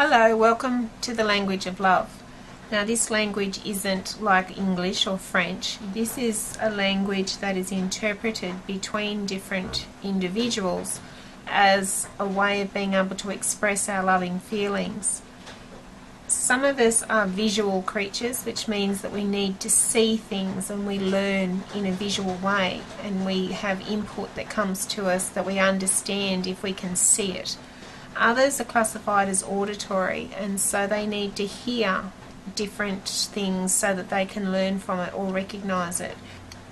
Hello, welcome to the language of love. Now this language isn't like English or French. This is a language that is interpreted between different individuals as a way of being able to express our loving feelings. Some of us are visual creatures, which means that we need to see things and we learn in a visual way, and we have input that comes to us that we understand if we can see it. Others are classified as auditory, and so they need to hear different things so that they can learn from it or recognise it.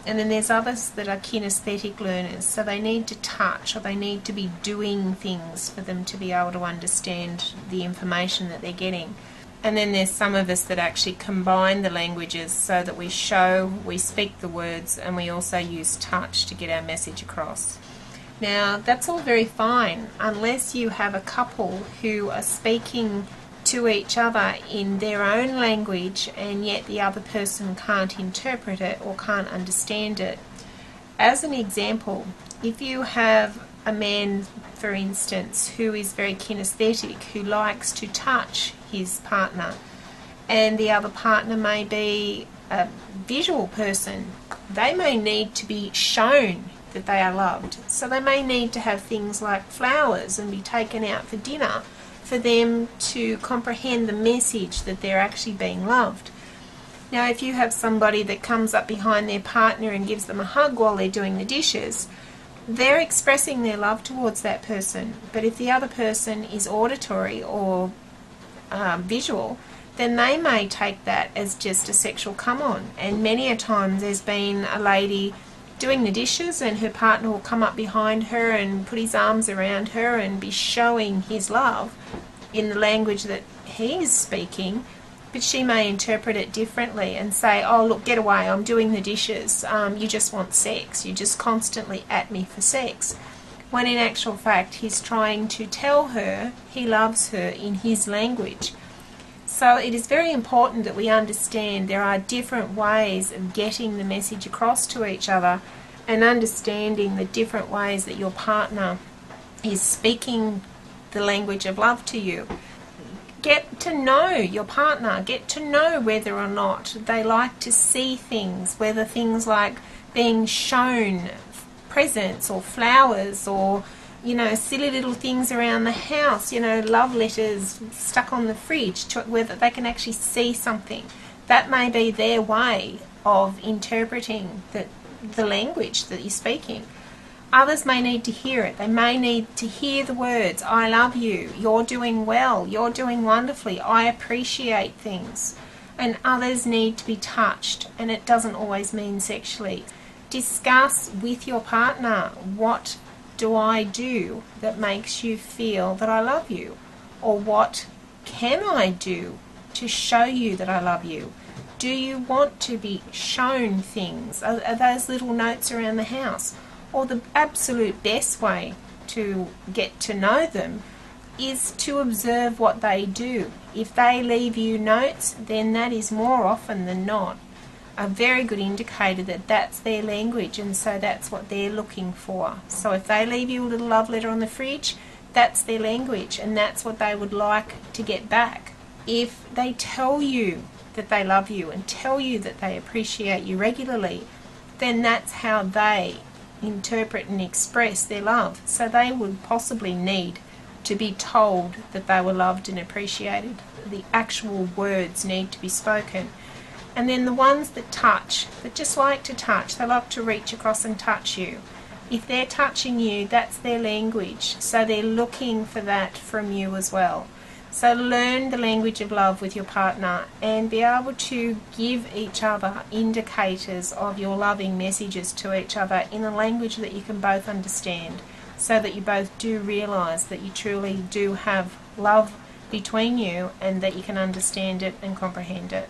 And then there's others that are kinesthetic learners, so they need to touch or they need to be doing things for them to be able to understand the information that they're getting. And then there's some of us that actually combine the languages so that we speak the words, and we also use touch to get our message across. Now that's all very fine unless you have a couple who are speaking to each other in their own language and yet the other person can't interpret it or can't understand it. As an example, if you have a man, for instance, who is very kinesthetic, who likes to touch his partner, and the other partner may be a visual person, they may need to be shown that they are loved. So they may need to have things like flowers and be taken out for dinner for them to comprehend the message that they're actually being loved. Now if you have somebody that comes up behind their partner and gives them a hug while they're doing the dishes, they're expressing their love towards that person. But if the other person is auditory or visual, then they may take that as just a sexual come-on. And many a time there's been a lady doing the dishes and her partner will come up behind her and put his arms around her and be showing his love in the language that he's speaking, but she may interpret it differently and say, oh look, get away, I'm doing the dishes, you just want sex, you're just constantly at me for sex. When in actual fact he's trying to tell her he loves her in his language. So it is very important that we understand there are different ways of getting the message across to each other, and understanding the different ways that your partner is speaking the language of love to you. Get to know your partner, get to know whether or not they like to see things, whether things like being shown presents or flowers or silly little things around the house, love letters stuck on the fridge, whether they can actually see something. That may be their way of interpreting the language that you're speaking. Others may need to hear it. They may need to hear the words, I love you, you're doing well, you're doing wonderfully, I appreciate things. And others need to be touched, and it doesn't always mean sexually. Discuss with your partner, what do I do that makes you feel that I love you? Or what can I do to show you that I love you? Do you want to be shown things? Are those little notes around the house? Or the absolute best way to get to know them is to observe what they do. If they leave you notes, then that is more often than not a very good indicator that that's their language, and so that's what they're looking for. So if they leave you a little love letter on the fridge, that's their language, and that's what they would like to get back. If they tell you that they love you and tell you that they appreciate you regularly, then that's how they interpret and express their love. So they would possibly need to be told that they were loved and appreciated. The actual words need to be spoken. And then the ones that touch, that just like to touch, they like to reach across and touch you. If they're touching you, that's their language, so they're looking for that from you as well. So learn the language of love with your partner and be able to give each other indicators of your loving messages to each other in a language that you can both understand, so that you both do realise that you truly do have love between you and that you can understand it and comprehend it.